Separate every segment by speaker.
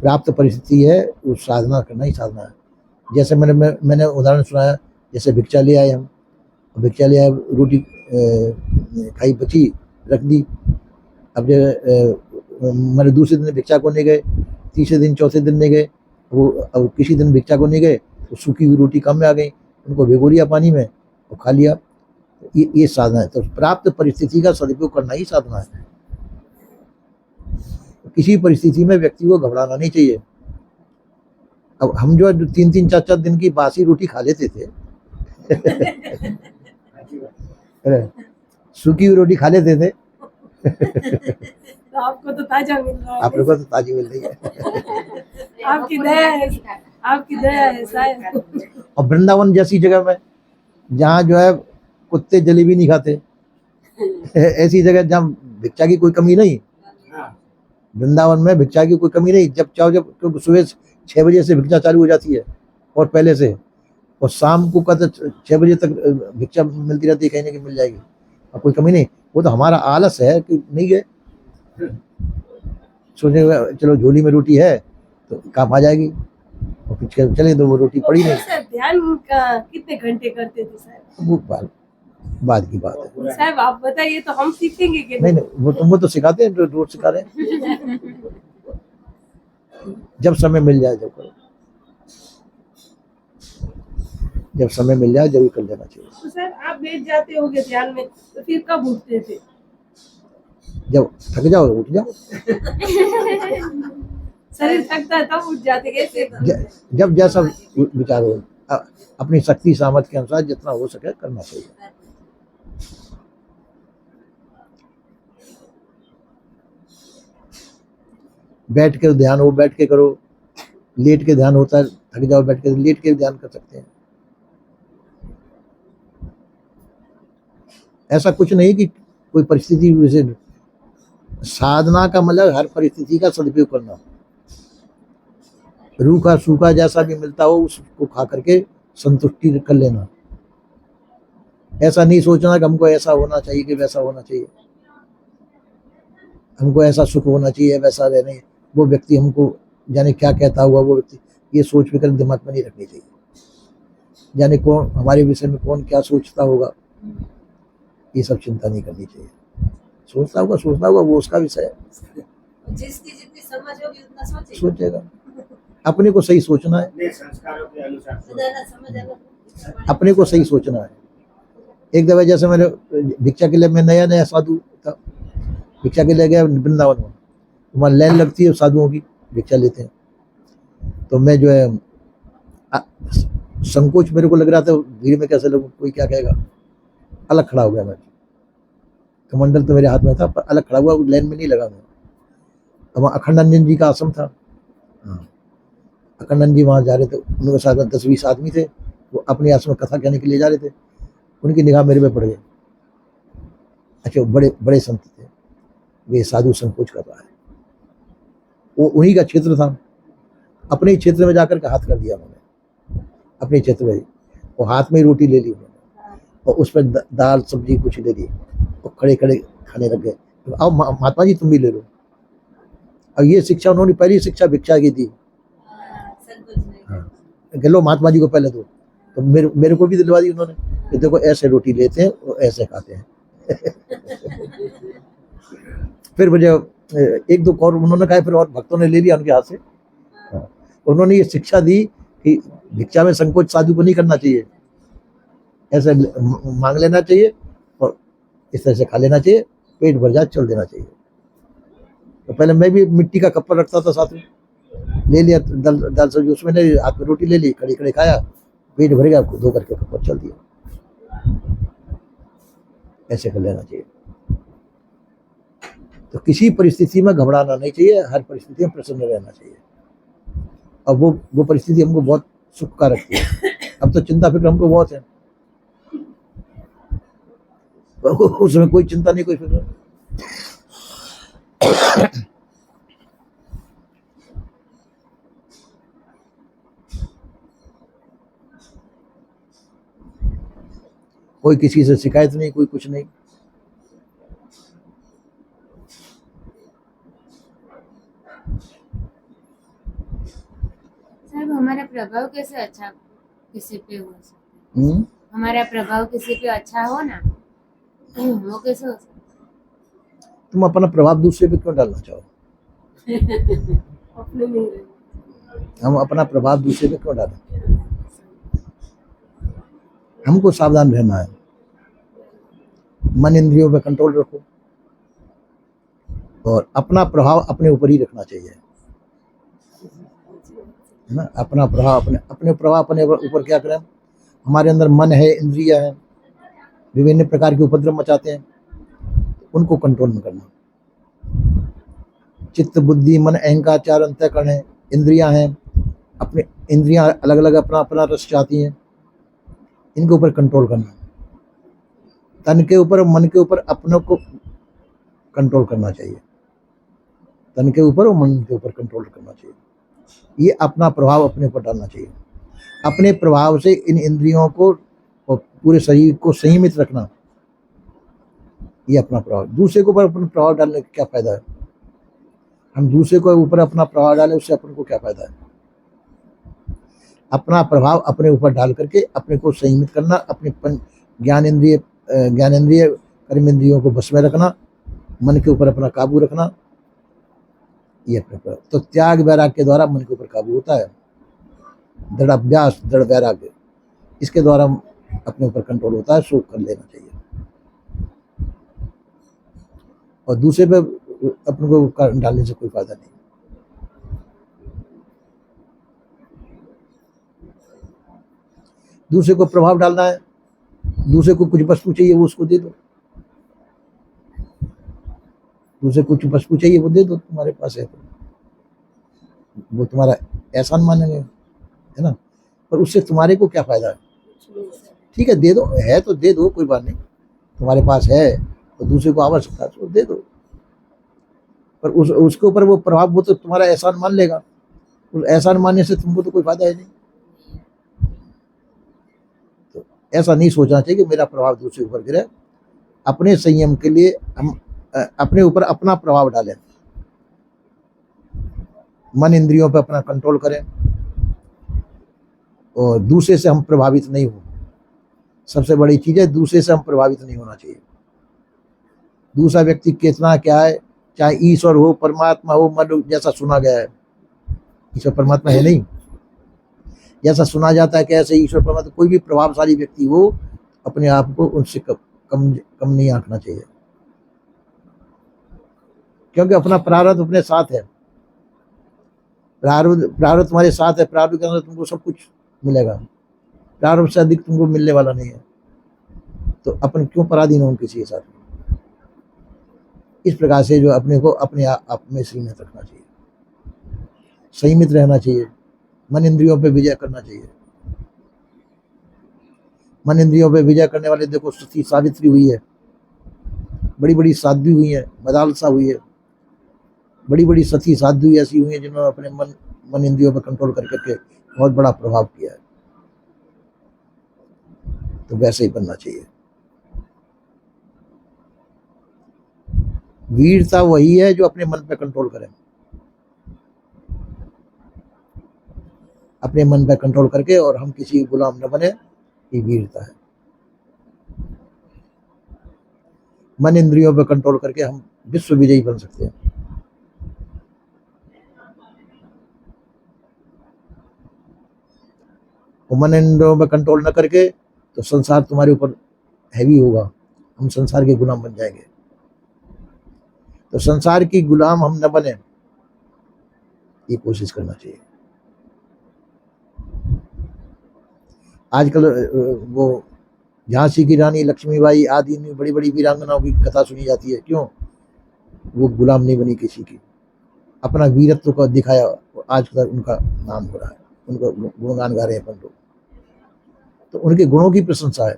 Speaker 1: प्राप्त परिस्थिति है, वो साधना करना ही साधना है। जैसे मैंने उदाहरण सुनाया, जैसे भिक्षा ले आए हम, भिक्षा ले आए, रोटी खाई बची, रख दी। अब जो मैंने दूसरे दिन भिक्षा को नहीं गए, तीसरे दिन चौथे दिन नहीं गए, वो अब किसी दिन भिक्षा को नहीं गए तो सूखी हुई रोटी काम में आ गई, उनको भिगो लिया पानी में और खा लिया। ये साधना है। तो प्राप्त परिस्थिति का सदुपयोग करना ही साधना है। किसी परिस्थिति में व्यक्ति को घबराना नहीं चाहिए। अब हम जो 3-3, 4-4 दिन की बासी रोटी खा लेते थे सूखी हुई रोटी खा लेते थे
Speaker 2: तो आपको तो ताजा मिल रहा है।
Speaker 1: आप लोगों को तो ताजी मिल रही है
Speaker 2: आपकी दया है, आपकी दया है शायद।
Speaker 1: और वृंदावन जैसी जगह में जहाँ जो है कुत्ते जलेबी नहीं खाते ऐसी जगह जहाँ भिक्षा की कोई कमी नहीं, वृंदावन में भिक्षा की कोई कमी नहीं। जब चाहो, जब क्योंकि सुबह 6 बजे से भिक्षा चालू हो जाती है और पहले से, और शाम को कद 6 बजे तक भिक्षा मिलती रहती है, कहीं ना कहीं मिल जाएगी और कोई कमी नहीं। वो तो हमारा आलस है कि नहीं गए, सोचने चलो झोली में रोटी है तो काम आ जाएगी, और फिर चले तो वो रोटी पड़ी नहीं।
Speaker 2: ध्यान का कितने घंटे करते थे साहब?
Speaker 1: वो बाद की बात है
Speaker 2: साहब, आप बताइए तो हम सीखेंगे कि
Speaker 1: नहीं। वो तुमको तो सिखाते हैं, रोज सिखा रहे हैं। जब समय मिल जाए, जब करो, जब समय मिल जाए जरूर कर लेना चाहिए।
Speaker 2: तो सर आप बैठ जाते होंगे ध्यान में, तो फिर कब उठते थे?
Speaker 1: जब थक जाओ उठ जाओ।
Speaker 2: शरीर थकता है तब उठ जाते कैसे?
Speaker 1: जब जैसा विचार हो, अपनी शक्ति सामर्थ्य के अनुसार जितना हो सके करना चाहिए। बैठ के ध्यान हो, बैठ के करो, लेट के ध्यान होता है, थक जाओ बैठ के, लेट के ध्यान कर सकते हैं। ऐसा कुछ नहीं कि कोई परिस्थिति वैसे, साधना का मतलब हर परिस्थिति का सदुपयोग करना। रूखा सूखा जैसा भी मिलता हो उसको खा करके संतुष्टि कर लेना। ऐसा नहीं सोचना कि हमको ऐसा होना चाहिए कि वैसा होना चाहिए, हमको ऐसा सुख होना चाहिए वैसा रहने, वो व्यक्ति हमको जाने क्या कहता हुआ वो व्यक्ति, ये सोच फिकर दिमाग में नहीं रखनी चाहिए। जाने कौन हमारे विषय में कौन क्या सोचता होगा, ये सब चिंता नहीं करनी चाहिए। सोचता होगा वो उसका विषय है,
Speaker 2: जिसकी जितनी समझ होगी उतना
Speaker 1: सोचेगा। अपने को सही सोचना है,
Speaker 3: संस्कारों के अनुसार
Speaker 1: अपने को सही सोचना है। एक दफा जैसे मैंने भिक्षा के लिए, मैं नया साधु था, भिक्षा के लिए गया वृंदावन में, वहाँ लाइन लगती है साधुओं की, भिक्षा लेते हैं। तो मैं जो है संकोच मेरे को लग रहा था, भीड़ में कैसे लगूं, कोई क्या कहेगा, अलग खड़ा हो गया मैं। कमंडल तो मेरे हाथ में था पर अलग खड़ा हुआ, लाइन में नहीं लगा मैं। अब वहाँ अखंडानंद जी का आश्रम था, अखंडानंद जी वहाँ जा रहे थे, उनके साथ 10-20 आदमी थे, वो अपने आश्रम में कथा कहने के लिए जा रहे थे। उनकी निगाह मेरे पे पड़ गई। अच्छा, बड़े बड़े संत थे, वे साधु संकोच कर रहा है, वो उन्हीं का क्षेत्र था। अपने ही क्षेत्र में जाकर के हाथ कर दिया उन्होंने, अपने क्षेत्र में, वो हाथ में ही रोटी ले ली उन्होंने, और उस पर दाल सब्जी कुछ ले ली, और खड़े खड़े खाने लग गए। तो आओ महात्मा जी तुम भी ले लो। अब ये शिक्षा उन्होंने, पहली शिक्षा भिक्षा की थी। हाँ, लो महात्मा जी को पहले दो, तो मेरे को भी दिलवा दी उन्होंने कि देखो ऐसे रोटी लेते हैं और ऐसे खाते हैं। फिर मुझे 1-2 और उन्होंने कहा, फिर और भक्तों ने ले लिया उनके हाथ से। हाँ, उन्होंने ये शिक्षा दी कि भिक्षा में संकोच साधु को नहीं करना चाहिए, ऐसे मांग लेना चाहिए और इस तरह से खा लेना चाहिए, पेट भर जाए चल देना चाहिए। तो पहले मैं भी मिट्टी का कप्पा रखता था साथ में, ले लिया दाल सब्जी, उसमें ले हाथ में रोटी ले ली, खड़े खड़े खाया, पेट भर गया, धो करके कप्पा चल दिया। ऐसे कर लेना चाहिए। तो किसी परिस्थिति में घबराना नहीं चाहिए, हर परिस्थिति में प्रसन्न रहना चाहिए। अब वो परिस्थिति हमको बहुत सुख का रखती है। अब तो चिंता फिक्र हमको बहुत है, उसमें कोई चिंता नहीं, कोई फिक्र नहीं। कोई किसी से शिकायत नहीं, कोई कुछ नहीं।
Speaker 4: हमारा प्रभाव कैसे अच्छा किसी पे हो सकता है?
Speaker 1: हम्म?
Speaker 4: हमारा प्रभाव किसी पे अच्छा हो ना, वो कैसे हो सकता
Speaker 1: तुम अपना प्रभाव दूसरे पे क्यों डालना चाहो?
Speaker 2: अपने नहीं रहे।
Speaker 1: हम अपना प्रभाव दूसरे पे क्यों डालें? हमको सावधान रहना है। मन इंद्रियों पे कंट्रोल रखो और अपना प्रभाव अपने ऊपर ही रखना चाहिए, है ना। अपना प्रभाव अपने अपने प्रभाव अपने ऊपर क्या करें? हमारे अंदर मन है, इंद्रिय है, विभिन्न प्रकार के उपद्रव मचाते हैं, उनको कंट्रोल में करना। चित्त, बुद्धि, मन, अहंकार, चार अंतःकरण है, इंद्रियां हैं, अपने इंद्रियां अलग अलग अपना अपना रस चाहती हैं, इनके ऊपर कंट्रोल करना। तन के ऊपर और मन के ऊपर अपनों को कंट्रोल करना चाहिए। तन के ऊपर और मन के ऊपर कंट्रोल करना चाहिए। ये अपना प्रभाव अपने ऊपर डालना चाहिए। अपने प्रभाव से इन इंद्रियों को और पूरे शरीर को संयमित रखना, ये अपना प्रभाव। दूसरे के ऊपर अपना प्रभाव डालने का क्या फायदा है? हम दूसरे को ऊपर अपना प्रभाव डालें, उससे अपन को क्या फायदा है? अपना प्रभाव अपने ऊपर डाल करके अपने को संयमित करना, अपने ज्ञानेंद्रिय कर्म इंद्रियों को बस में रखना, मन के ऊपर अपना काबू रखना, ये अपने प्रभाव। तो त्याग वैराग्य के द्वारा मन के ऊपर काबू होता है। दृढ़ अभ्यास, दृढ़ वैराग्य, इसके द्वारा अपने ऊपर कंट्रोल होता है। सो कर लेना चाहिए और दूसरे पे अपने को डालने से कोई फायदा नहीं। दूसरे को प्रभाव डालना है, दूसरे को कुछ वस्तु चाहिए वो उसको दे दो, दूसरे को कुछ वस्तु चाहिए वो दे दो, तुम्हारे पास है तो वो तुम्हारा एहसान मानेंगे, है ना। पर उससे तुम्हारे को क्या फायदा है? ठीक है, दे दो, है तो दे दो, कोई बात नहीं, तुम्हारे पास है तो दूसरे को आवश्यकता है तो दे दो। पर उसके ऊपर वो प्रभाव, वो तो तुम्हारा एहसान मान लेगा। उस एहसान मानने से तुमको तो कोई फायदा है नहीं। तो ऐसा नहीं सोचना चाहिए कि मेरा प्रभाव दूसरे ऊपर गिरे। अपने संयम के लिए हम अपने ऊपर अपना प्रभाव डालें, मन इंद्रियों पर अपना कंट्रोल करें और दूसरे से हम प्रभावित नहीं हो। सबसे बड़ी चीज है, दूसरे से हम प्रभावित नहीं होना चाहिए। दूसरा व्यक्ति कितना क्या है, चाहे ईश्वर हो, परमात्मा हो, मन जैसा सुना गया है, ईश्वर परमात्मा है नहीं, जैसा सुना जाता है कि ऐसे ईश्वर परमात्मा, कोई भी प्रभावशाली व्यक्ति हो, अपने आप को उनसे कम नहीं आंकना चाहिए, क्योंकि अपना प्रारब्ध अपने साथ है। प्रारब्ध तुम्हारे साथ है, प्रारब्ध के अंदर तुमको सब कुछ मिलेगा, प्रारब्ध से अधिक तुमको मिलने वाला नहीं है। तो अपन क्यों पराधीन हो किसी के साथ? इस प्रकार से जो अपने को अपने आप में सीमित रखना चाहिए, संयमित रहना चाहिए, मन इंद्रियों पे विजय करना चाहिए। मन इंद्रियों पे विजय करने वाले देखो, सती सावित्री हुई है, बड़ी बड़ी साध्वी हुई है, मदालसा हुई है, बड़ी बड़ी सती साध्वी ऐसी हुई है जिन्होंने अपने मन इंद्रियों पर कंट्रोल करके बहुत बड़ा प्रभाव किया है। तो वैसे ही बनना चाहिए। वीरता वही है जो अपने मन पे कंट्रोल करे, अपने मन पे कंट्रोल करके और हम किसी गुलाम न बने, ये वीरता है। मन इंद्रियों पे कंट्रोल करके हम विश्व विजयी बन सकते हैं। मन इंद्रियों पे कंट्रोल न करके तो संसार तुम्हारे ऊपर हैवी होगा, हम संसार के गुलाम बन जाएंगे। तो संसार की गुलाम हम न बने, ये कोशिश करना चाहिए। आजकल वो झांसी की रानी लक्ष्मीबाई आदि बड़ी बड़ी वीरांगनाओं की कथा सुनी जाती है, क्यों? वो गुलाम नहीं बनी किसी की, अपना वीरत्व को दिखाया, आज तक उनका नाम हो रहा है, उनका गुणगान गा रहे हैं अपन लोग, तो उनके गुणों की प्रशंसा है।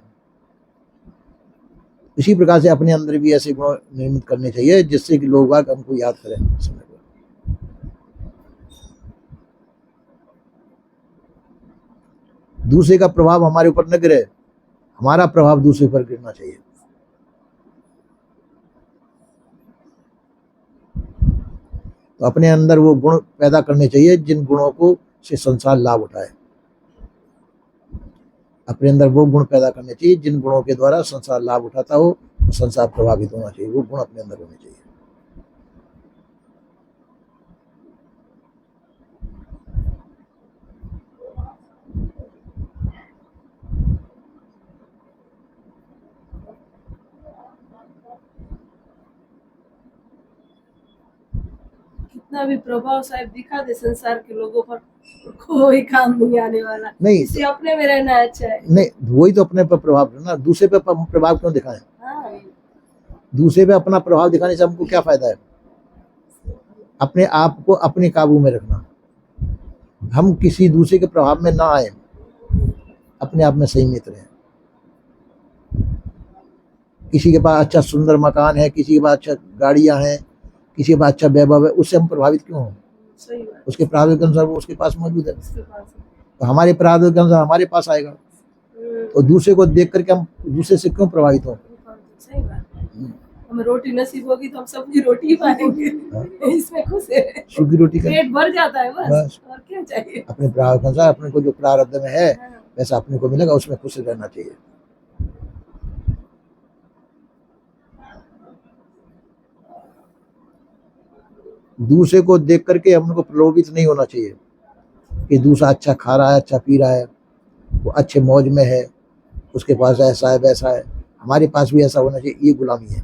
Speaker 1: इसी प्रकार से अपने अंदर भी ऐसे गुण निर्मित करने चाहिए जिससे कि लोग बाग हमको याद करें समय पर। दूसरे का प्रभाव हमारे ऊपर न गिरे, हमारा प्रभाव दूसरे पर गिरना चाहिए। तो अपने अंदर वो गुण पैदा करने चाहिए जिन गुणों को से संसार लाभ उठाए। अपने अंदर वो गुण पैदा करने चाहिए जिन गुणों के द्वारा संसार लाभ उठाता हो, संसार प्रभावित होना चाहिए, वो गुण अपने अंदर होने चाहिए।
Speaker 2: कितना भी प्रभाव साहब दिखा दे संसार के लोगों पर, कोई काम नहीं आने वाला।
Speaker 1: नहीं
Speaker 2: इसे अपने में रहना अच्छा है।
Speaker 1: नहीं, वही तो अपने पर प्रभाव ना, दूसरे पे प्रभाव क्यों दिखाएं?
Speaker 2: हाँ,
Speaker 1: दूसरे पे अपना प्रभाव दिखाने से हमको क्या फायदा है? अपने आप को अपने काबू में रखना, हम किसी दूसरे के प्रभाव में ना आए, अपने आप में संयमित रहें। किसी के पास अच्छा सुंदर मकान है, किसी के पास अच्छा गाड़ियां हैं, किसी के पास अच्छा वैभव है, उससे हम प्रभावित क्यों हों?
Speaker 2: सही बात।
Speaker 1: उसके प्रारब्ध के अनुसार वो उसके पास मौजूद है,
Speaker 2: उसके पास है।
Speaker 1: तो हमारे प्रारब्ध के अनुसार हमारे पास आएगा। तो दूसरे को देख करके हम दूसरे से क्यों प्रभावित हों?
Speaker 2: सही बात है। हमें रोटी नसीब होगी तो हम सबकी रोटी ही पाएंगे, इसमें खुश है।
Speaker 1: सूखी रोटी का
Speaker 2: पेट भर जाता है
Speaker 1: बस।
Speaker 2: बस, और क्या चाहिए।
Speaker 1: अपने प्रारब्ध के अनुसार अपने को जो प्रारब्ध में है
Speaker 2: हाँ।
Speaker 1: वैसा अपने को मिलेगा, उसमें खुश रहना चाहिए। दूसरे को देख करके हमको प्रलोभित नहीं होना चाहिए कि दूसरा अच्छा खा रहा है, अच्छा पी रहा है, वो अच्छे मौज में है, उसके पास ऐसा है वैसा है, हमारे पास भी ऐसा होना चाहिए। ये गुलामी है।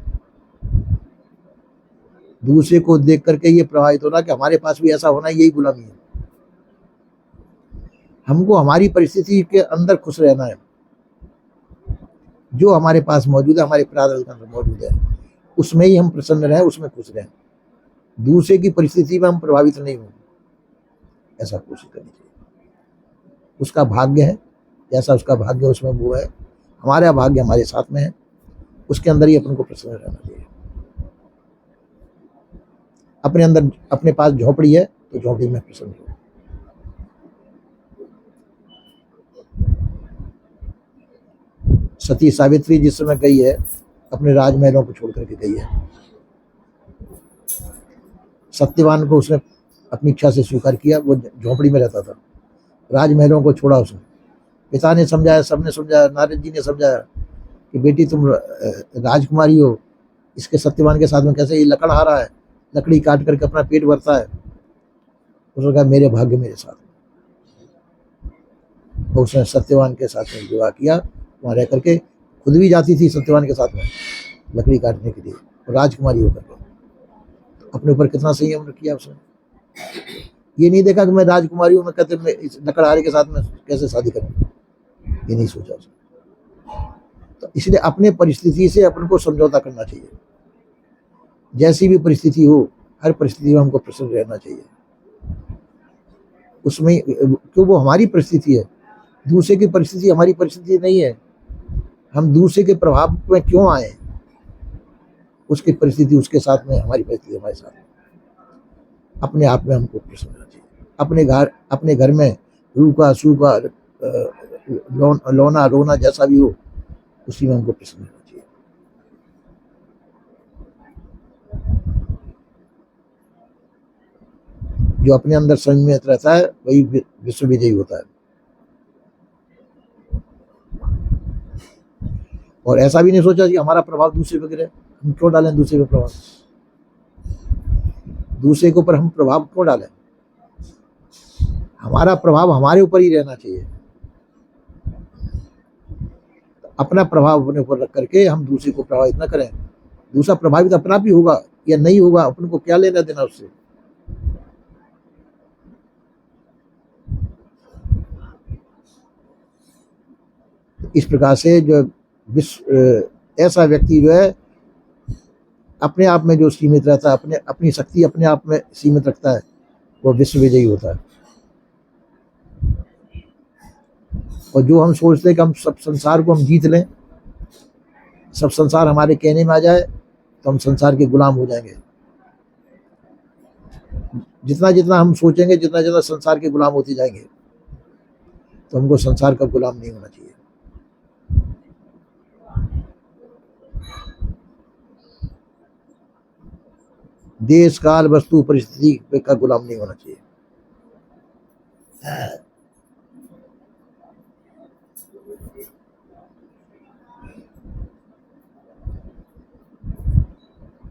Speaker 1: दूसरे को देख करके ये प्रभावित होना कि हमारे पास भी ऐसा होना, यही गुलामी है। हमको हमारी परिस्थिति के अंदर खुश रहना है, जो हमारे पास मौजूद है, हमारे प्रारब्ध के अंदर मौजूद है, उसमें ही हम प्रसन्न रहें, उसमें खुश रहें। दूसरे की परिस्थिति में हम प्रभावित नहीं हों, ऐसा कोशिश करनी चाहिए। उसका भाग्य है, जैसा उसका भाग्य उसमें वो है, हमारा भाग्य हमारे साथ में है, उसके अंदर ही अपन को प्रसन्न रहना चाहिए। अपने अंदर अपने पास झोपड़ी है तो झोपड़ी में प्रसन्न हो। सती सावित्री जिस समय गई है, अपने राजमहलों को छोड़ करके गई है। सत्यवान को उसने अपनी इच्छा से स्वीकार किया, वो झोपड़ी में रहता था, राजमहलों को छोड़ा उसने। पिता ने समझाया, सबने समझाया, नारद जी ने समझाया कि बेटी तुम राजकुमारी हो, इसके सत्यवान के साथ में कैसे ये लकड़हारा है, लकड़ी काट करके अपना पेट भरता है। उसने कहा मेरे भाग्य मेरे साथ। तो उसने सत्यवान के साथ में विवाह किया, वहाँ रह करके खुद भी जाती थी सत्यवान के साथ में लकड़ी काटने के लिए, राजकुमारी होकर के। अपने ऊपर कितना संयम किया उसने। ये नहीं देखा कि मैं राजकुमारी हूँ, मैं कहते मैं इस लकड़हारे के साथ में कैसे शादी करूँ, ये नहीं सोचा उसने। तो इसलिए अपने परिस्थिति से अपन को समझौता करना चाहिए। जैसी भी परिस्थिति हो, हर परिस्थिति में हमको प्रसन्न रहना चाहिए। उसमें क्यों, वो हमारी परिस्थिति है, दूसरे की परिस्थिति हमारी परिस्थिति नहीं है। हम दूसरे के प्रभाव में क्यों आए? उसकी परिस्थिति उसके साथ में, हमारी परिस्थिति हमारे साथ में। अपने आप में हमको प्रसन्न रहना चाहिए। अपने घर में रूखा सूखा लोना रोना जैसा भी हो, उसी में हमको प्रसन्न रहना चाहिए। जो अपने अंदर संयमित रहता है वही विश्व विजयी होता है। और ऐसा भी नहीं सोचा कि हमारा प्रभाव दूसरे पे गिरे, हम क्यों डालें दूसरे पे प्रभाव? दूसरे के ऊपर हम प्रभाव क्यों डालें? हमारा प्रभाव हमारे ऊपर ही रहना चाहिए। अपना प्रभाव अपने ऊपर रख करके हम दूसरे को प्रभावित न करें। दूसरा प्रभावित अपना भी होगा या नहीं होगा, अपन को क्या लेना देना उससे। इस प्रकार से जो विश्व ऐसा व्यक्ति जो है अपने आप में जो सीमित रहता है, अपनी शक्ति अपने आप में सीमित रखता है, वो विश्व विजयी होता है। और जो हम सोचते हैं कि हम सब संसार को हम जीत लें, सब संसार हमारे कहने में आ जाए, तो हम संसार के गुलाम हो जाएंगे। जितना जितना हम सोचेंगे, जितना जितना संसार के गुलाम होते जाएंगे, तो हमको संसार का गुलाम नहीं होना चाहिए। देश काल वस्तु परिस्थिति का गुलाम नहीं होना चाहिए।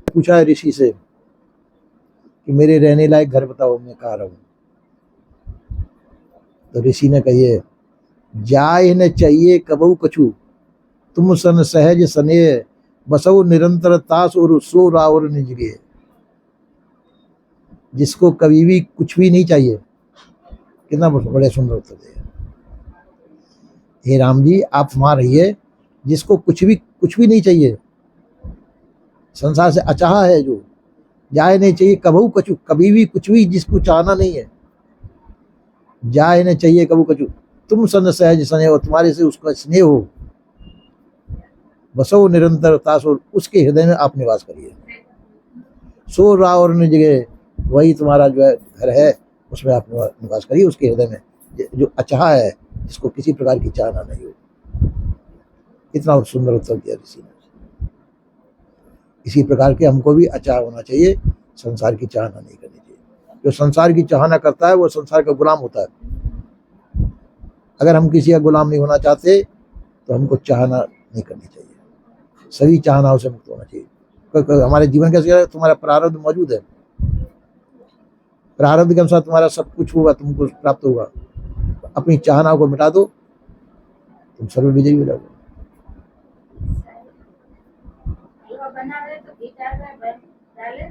Speaker 1: पूछा है ऋषि से कि मेरे रहने लायक घर बताओ, मैं कहाँ रहूं। तो ऋषि ने कहिए, जाय न चाहिए कबहू कछु, तुम सन सहज सनेह, बसो निरंतर तास और सो रावर निज गे। जिसको कभी भी कुछ भी नहीं चाहिए, कितना बड़े सुंदर उत्तर दिए। हे राम जी, आप वहां रहिए जिसको कुछ भी नहीं चाहिए, संसार से अचाह है जो, जाए नहीं चाहिए कबहू कछु, कभी भी कुछ भी जिसको चाहना नहीं है, जाए नहीं चाहिए कबहू कछु, तुम सन सहज स्नेह, और तुम्हारे से उसका स्नेह हो, बसो निरंतर तासुर, उसके हृदय में आप निवास करिए। सो राव और जगह, वही तुम्हारा जो है घर है, उसमें आप निवास करिए, उसके हृदय में जो अचाह है, जिसको किसी प्रकार की चाहना नहीं हो। इतना सुंदर उत्तर दिया ऋषि ने। इसी प्रकार के हमको भी अचाह होना चाहिए, संसार की चाहना नहीं करनी चाहिए। जो संसार की चाहना करता है वो संसार का गुलाम होता है। अगर हम किसी का गुलाम नहीं होना चाहते तो हमको चाहना नहीं करनी चाहिए, सभी चाहनाओं से मुक्त होना चाहिए। हमारे जीवन का तुम्हारा प्रारब्ध मौजूद है, प्रारब्ध के अनुसार तुम्हारा सब कुछ होगा, तुमको प्राप्त होगा। अपनी चाहनाओं को मिटा दो, तुम सर्व विजयी हो जाओगे।
Speaker 4: बना रहे तो घी डाल रहे, डाले